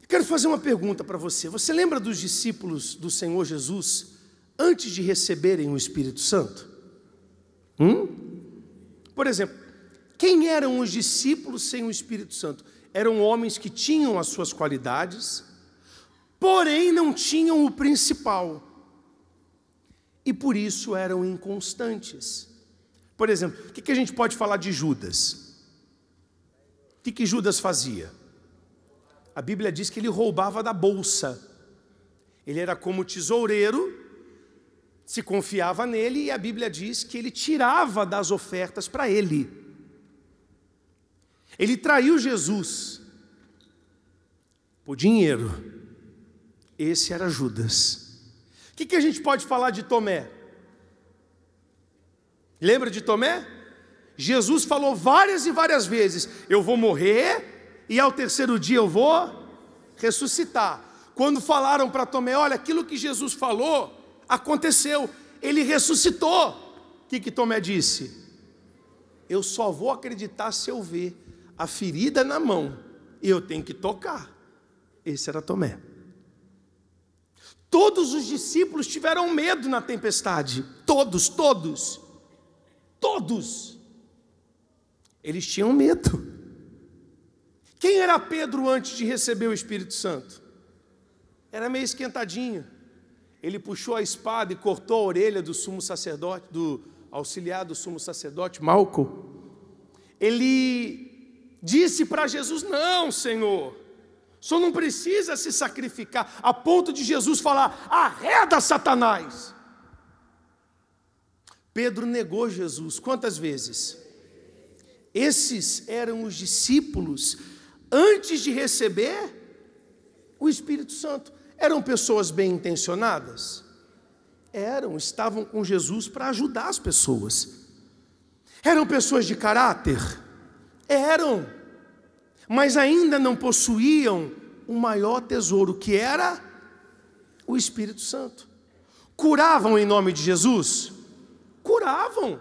Quero fazer uma pergunta para você. Você lembra dos discípulos do Senhor Jesus antes de receberem o Espírito Santo? Por exemplo, quem eram os discípulos sem o Espírito Santo? Eram homens que tinham as suas qualidades, porém não tinham o principal. E por isso eram inconstantes. Por exemplo, o que a gente pode falar de Judas? O que Judas fazia? A Bíblia diz que ele roubava da bolsa. Ele era como tesoureiro, se confiava nele, e a Bíblia diz que ele tirava das ofertas para ele. Ele traiu Jesus por dinheiro. Esse era Judas. O que a gente pode falar de Tomé? Lembra de Tomé? Jesus falou várias e várias vezes: eu vou morrer e ao terceiro dia eu vou ressuscitar. Quando falaram para Tomé: olha, aquilo que Jesus falou aconteceu, ele ressuscitou. O que Tomé disse? Eu só vou acreditar se eu ver a ferida na mão, e eu tenho que tocar. Esse era Tomé. Todos os discípulos tiveram medo na tempestade. Todos. Eles tinham medo. Quem era Pedro antes de receber o Espírito Santo? Era meio esquentadinho. Ele puxou a espada e cortou a orelha do sumo sacerdote, do auxiliar do sumo sacerdote, Malco. Ele disse para Jesus: não, Senhor, o Senhor não precisa se sacrificar, a ponto de Jesus falar: arreda Satanás. Pedro negou Jesus quantas vezes? Esses eram os discípulos antes de receber o Espírito Santo. Eram pessoas bem intencionadas? Estavam com Jesus para ajudar as pessoas. Eram pessoas de caráter? Mas ainda não possuíam o maior tesouro, que era o Espírito Santo. Curavam em nome de Jesus? Curavam.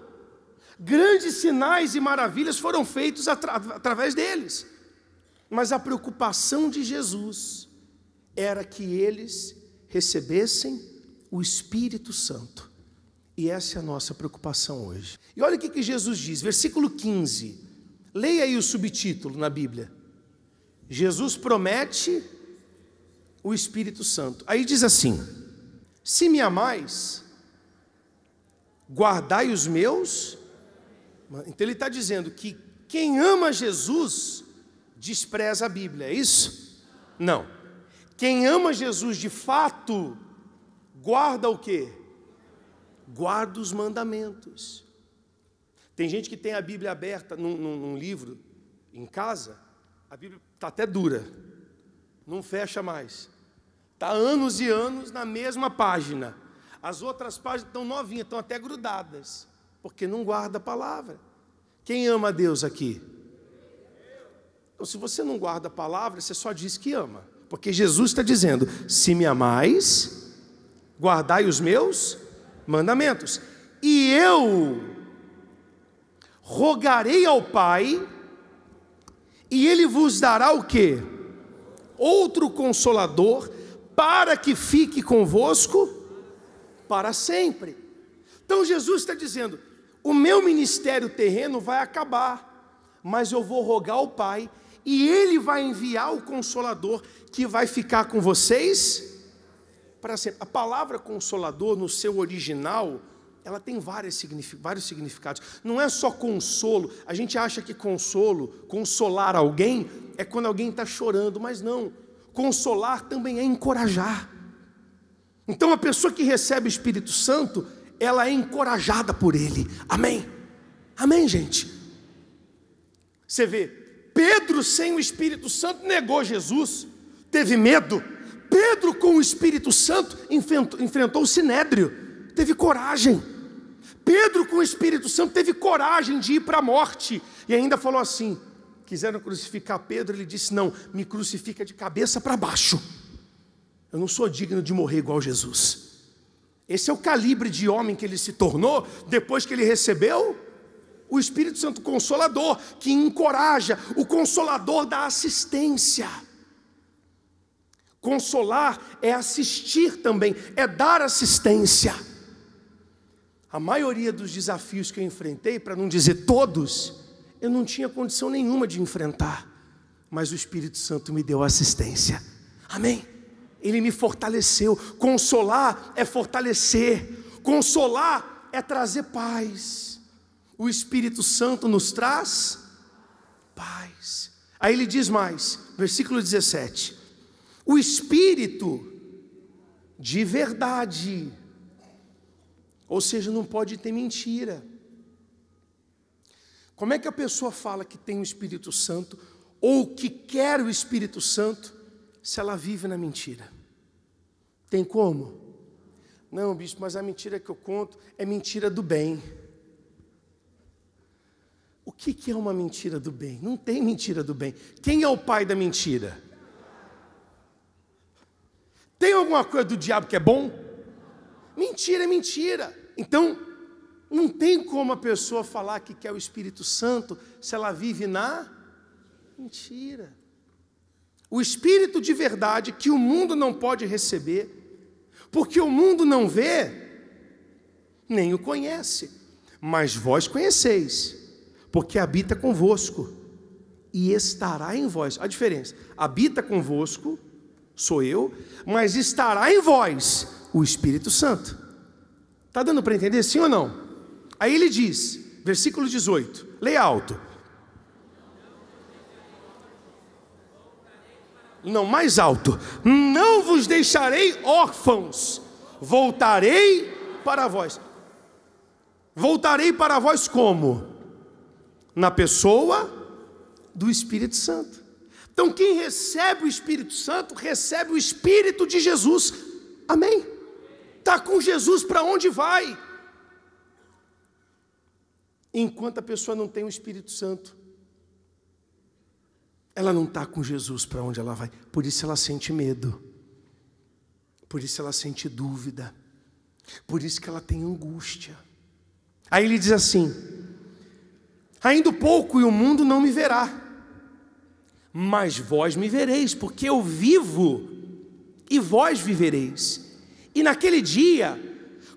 Grandes sinais e maravilhas foram feitos através deles. Mas a preocupação de Jesus era que eles recebessem o Espírito Santo. E essa é a nossa preocupação hoje. E olha o que Jesus diz, versículo 15. Leia aí o subtítulo na Bíblia. Jesus promete o Espírito Santo. Aí diz assim: se me amais, guardai os meus. Então ele está dizendo que quem ama Jesus despreza a Bíblia, é isso? Não. Quem ama Jesus de fato, guarda o quê? Guarda os mandamentos. Tem gente que tem a Bíblia aberta num livro em casa, a Bíblia está até dura, não fecha mais. Está anos e anos na mesma página. As outras páginas estão novinhas, estão até grudadas, porque não guarda a palavra. Quem ama a Deus aqui? Então, se você não guarda a palavra, você só diz que ama. Porque Jesus está dizendo: se me amais, guardai os meus mandamentos. E eu rogarei ao Pai, e Ele vos dará o quê? Outro Consolador, para que fique convosco para sempre. Então Jesus está dizendo: o meu ministério terreno vai acabar, mas eu vou rogar ao Pai, e Ele vai enviar o Consolador, que vai ficar com vocês para sempre. A palavra Consolador, no seu original, ela tem vários significados. Não é só consolo. A gente acha que consolar alguém, é quando alguém está chorando, mas não. Consolar também é encorajar. Então a pessoa que recebe o Espírito Santo, ela é encorajada por Ele. Amém? Amém, gente? Você vê, Pedro sem o Espírito Santo negou Jesus, teve medo. Pedro com o Espírito Santo enfrentou o Sinédrio, teve coragem. Pedro com o Espírito Santo teve coragem de ir para a morte, e ainda falou assim: quiseram crucificar Pedro, ele disse: não, me crucifica de cabeça para baixo, eu não sou digno de morrer igual Jesus. Esse é o calibre de homem que ele se tornou depois que ele recebeu o Espírito Santo Consolador, que encoraja, o Consolador da assistência. Consolar é assistir também, é dar assistência. A maioria dos desafios que eu enfrentei, para não dizer todos, eu não tinha condição nenhuma de enfrentar, mas o Espírito Santo me deu assistência. Amém? Ele me fortaleceu. Consolar é fortalecer, consolar é trazer paz. O Espírito Santo nos traz paz. Aí ele diz mais, versículo 17: o Espírito de verdade, ou seja, não pode ter mentira. Como é que a pessoa fala que tem o Espírito Santo, ou que quer o Espírito Santo, se ela vive na mentira? Tem como? Não, bispo, mas a mentira que eu conto é mentira do bem. O que é uma mentira do bem? Não tem mentira do bem. Quem é o pai da mentira? Tem alguma coisa do diabo que é bom? Mentira é mentira. Então, não tem como a pessoa falar que quer o Espírito Santo se ela vive na mentira. O Espírito de verdade que o mundo não pode receber, porque o mundo não vê, nem o conhece. Mas vós conheceis, porque habita convosco e estará em vós. A diferença: habita convosco, sou eu, mas estará em vós o Espírito Santo. Está dando para entender, sim ou não? Aí ele diz, versículo 18, leia alto. Não, mais alto. Não vos deixarei órfãos, voltarei para vós. Voltarei para vós como? Na pessoa do Espírito Santo. Então quem recebe o Espírito Santo, recebe o Espírito de Jesus. Amém? Está com Jesus para onde vai? Enquanto a pessoa não tem o Espírito Santo, ela não está com Jesus para onde ela vai. Por isso ela sente medo, por isso ela sente dúvida, por isso que ela tem angústia. Aí ele diz assim: ainda pouco e o mundo não me verá, mas vós me vereis, porque eu vivo e vós vivereis. E naquele dia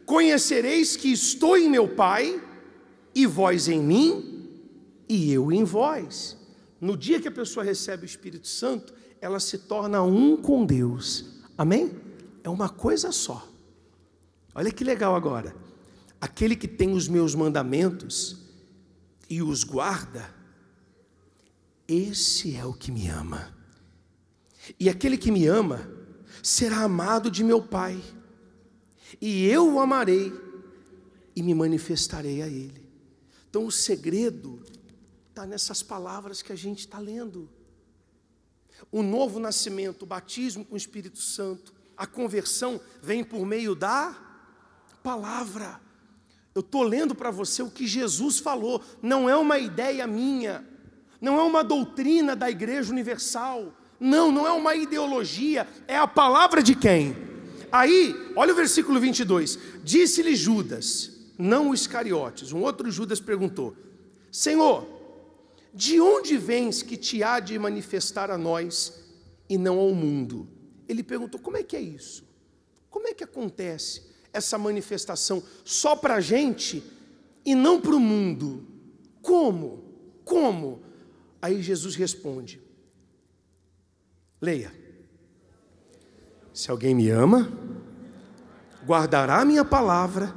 conhecereis que estou em meu Pai, e vós em mim, e eu em vós. No dia que a pessoa recebe o Espírito Santo, ela se torna um com Deus. Amém? É uma coisa só. Olha que legal agora. Aquele que tem os meus mandamentos e os guarda, esse é o que me ama. E aquele que me ama será amado de meu Pai, e eu o amarei e me manifestarei a ele. Então o segredo está nessas palavras que a gente está lendo. O novo nascimento, o batismo com o Espírito Santo, a conversão vem por meio da palavra. Eu estou lendo para você o que Jesus falou, não é uma ideia minha, não é uma doutrina da Igreja Universal, não é uma ideologia, é a palavra de quem? Aí, olha o versículo 22, disse-lhe Judas, não o Iscariotes, um outro Judas perguntou: Senhor, de onde vens que te há de manifestar a nós e não ao mundo? Ele perguntou: como é que é isso? Como é que acontece essa manifestação só para a gente e não para o mundo? Como? Aí Jesus responde, leia: se alguém me ama, guardará a minha palavra,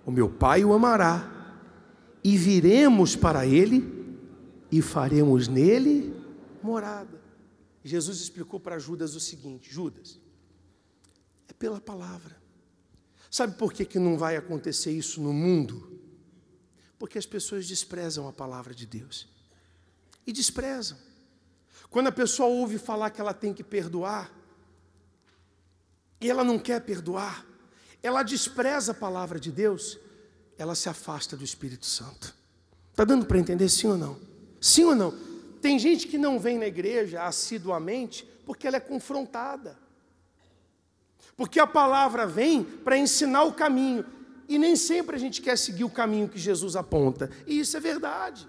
o meu Pai o amará, e viremos para ele e faremos nele morada. Jesus explicou para Judas o seguinte: Judas, é pela palavra. Sabe por que não vai acontecer isso no mundo? Porque as pessoas desprezam a palavra de Deus. E desprezam. Quando a pessoa ouve falar que ela tem que perdoar, e ela não quer perdoar, ela despreza a palavra de Deus, ela se afasta do Espírito Santo. Está dando para entender, sim ou não? Sim ou não? Tem gente que não vem na igreja assiduamente porque ela é confrontada. Porque a palavra vem para ensinar o caminho. E nem sempre a gente quer seguir o caminho que Jesus aponta. E isso é verdade.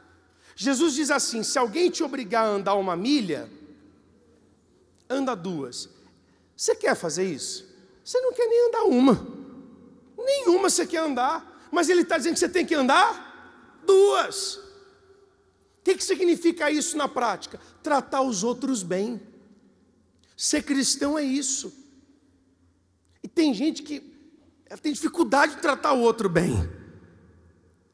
Jesus diz assim: se alguém te obrigar a andar 1 milha, anda 2. Você quer fazer isso? Você não quer nem andar uma. Nenhuma você quer andar. Mas ele está dizendo que você tem que andar 2. O que significa isso na prática? Tratar os outros bem. Ser cristão é isso. E tem gente que ela tem dificuldade de tratar o outro bem.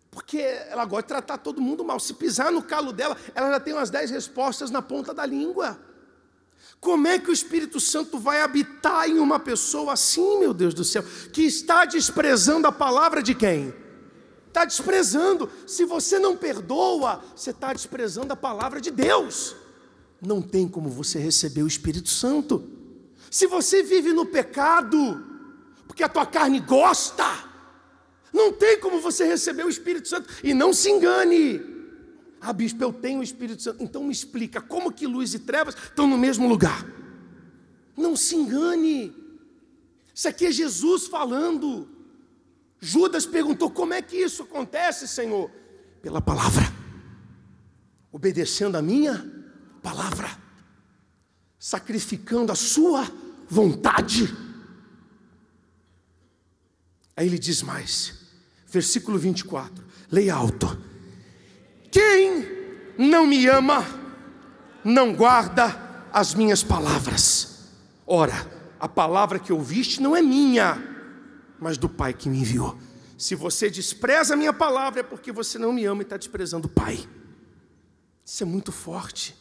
Porque ela gosta de tratar todo mundo mal. Se pisar no calo dela, ela já tem umas 10 respostas na ponta da língua. Como é que o Espírito Santo vai habitar em uma pessoa assim, meu Deus do céu, que está desprezando a palavra de quem? Está desprezando. Se você não perdoa, você está desprezando a palavra de Deus. Não tem como você receber o Espírito Santo. Se você vive no pecado, porque a tua carne gosta, não tem como você receber o Espírito Santo. E não se engane. Ah, bispo, eu tenho o Espírito Santo. Então me explica, como que luz e trevas estão no mesmo lugar? Não se engane. Isso aqui é Jesus falando. Judas perguntou, como é que isso acontece, Senhor? Pela palavra. Obedecendo a minha palavra. Sacrificando a sua vontade. Aí ele diz mais. Versículo 24. Leia alto. Quem não me ama, não guarda as minhas palavras. Ora, a palavra que ouviste não é minha, mas do Pai que me enviou. Se você despreza a minha palavra, é porque você não me ama e está desprezando o Pai. Isso é muito forte.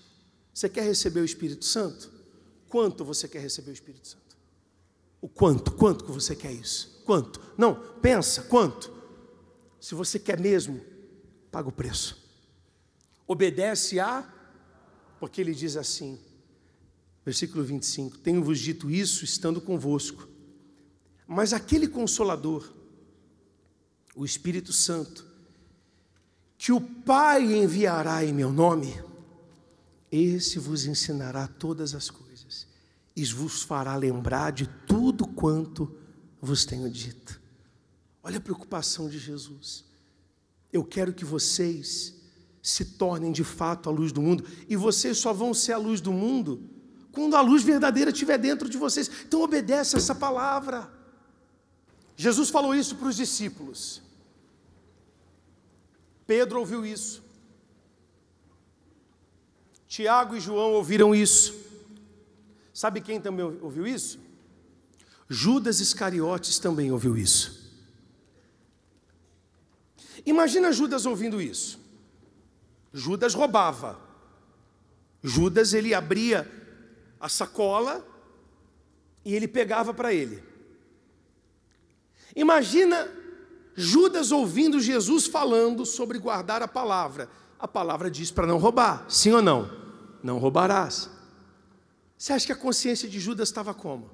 Você quer receber o Espírito Santo? Quanto você quer receber o Espírito Santo? O quanto? Quanto que você quer isso? Quanto? Não, pensa, quanto? Se você quer mesmo, paga o preço. Obedece porque ele diz assim, versículo 25, tenho-vos dito isso estando convosco, mas aquele Consolador, o Espírito Santo, que o Pai enviará em meu nome, esse vos ensinará todas as coisas, e vos fará lembrar de tudo quanto vos tenho dito. Olha a preocupação de Jesus. Eu quero que vocês se tornem de fato a luz do mundo, e vocês só vão ser a luz do mundo quando a luz verdadeira estiver dentro de vocês. Então obedece essa palavra. Jesus falou isso para os discípulos. Pedro ouviu isso. Tiago e João ouviram isso. Sabe quem também ouviu isso? Judas Iscariotes também ouviu isso. Imagina Judas ouvindo isso. Judas roubava. Judas, ele abria a sacola e ele pegava para ele. Imagina Judas ouvindo Jesus falando sobre guardar a palavra. A palavra diz para não roubar, sim ou não? Não roubarás. Você acha que a consciência de Judas estava como?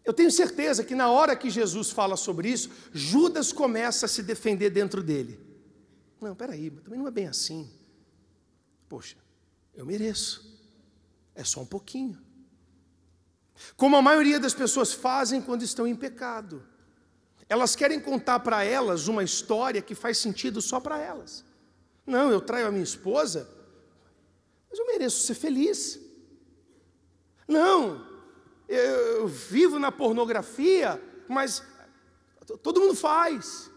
Eu tenho certeza que na hora que Jesus fala sobre isso, Judas começa a se defender dentro dele. Não, peraí, mas também não é bem assim. Poxa, eu mereço. É só um pouquinho. Como a maioria das pessoas fazem quando estão em pecado. Elas querem contar para elas uma história que faz sentido só para elas. Não, eu traio a minha esposa, mas eu mereço ser feliz. Não, eu vivo na pornografia, mas todo mundo faz.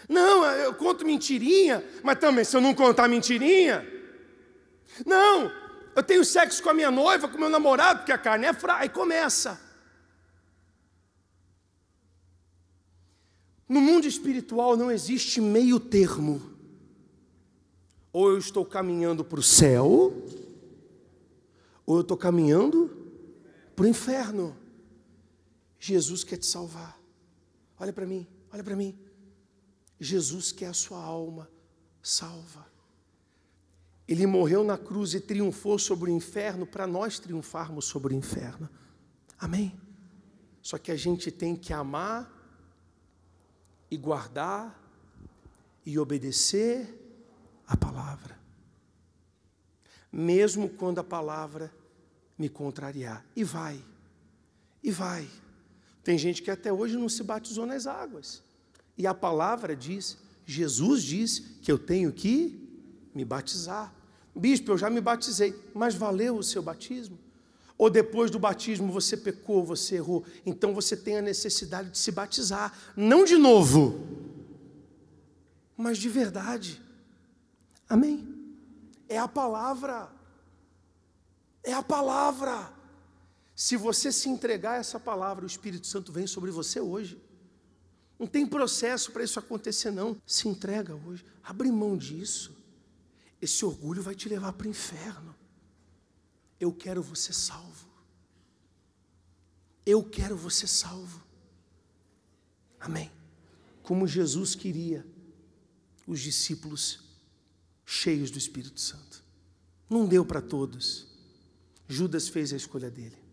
Não, eu conto mentirinha, mas também se eu não contar mentirinha. Não, eu tenho sexo com a minha noiva, com o meu namorado, porque a carne é fraca. Aí começa. No mundo espiritual não existe meio termo. Ou eu estou caminhando para o céu, ou eu estou caminhando para o inferno. Jesus quer te salvar. Olha para mim, olha para mim. Jesus quer a sua alma salva. Ele morreu na cruz e triunfou sobre o inferno para nós triunfarmos sobre o inferno. Amém? Só que a gente tem que amar e guardar e obedecer a palavra. Mesmo quando a palavra me contrariar. E vai. E vai. Tem gente que até hoje não se batizou nas águas. E a palavra diz, Jesus diz que eu tenho que me batizar. Bispo, eu já me batizei, mas valeu o seu batismo? Ou depois do batismo você pecou, você errou, então você tem a necessidade de se batizar, não de novo, mas de verdade. Amém? É a palavra. É a palavra. Se você se entregar a essa palavra, o Espírito Santo vem sobre você hoje. Não tem processo para isso acontecer, não. Se entrega hoje. Abre mão disso. Esse orgulho vai te levar para o inferno. Eu quero você salvo. Eu quero você salvo. Amém? Como Jesus queria os discípulos cheios do Espírito Santo. Não deu para todos. Judas fez a escolha dele.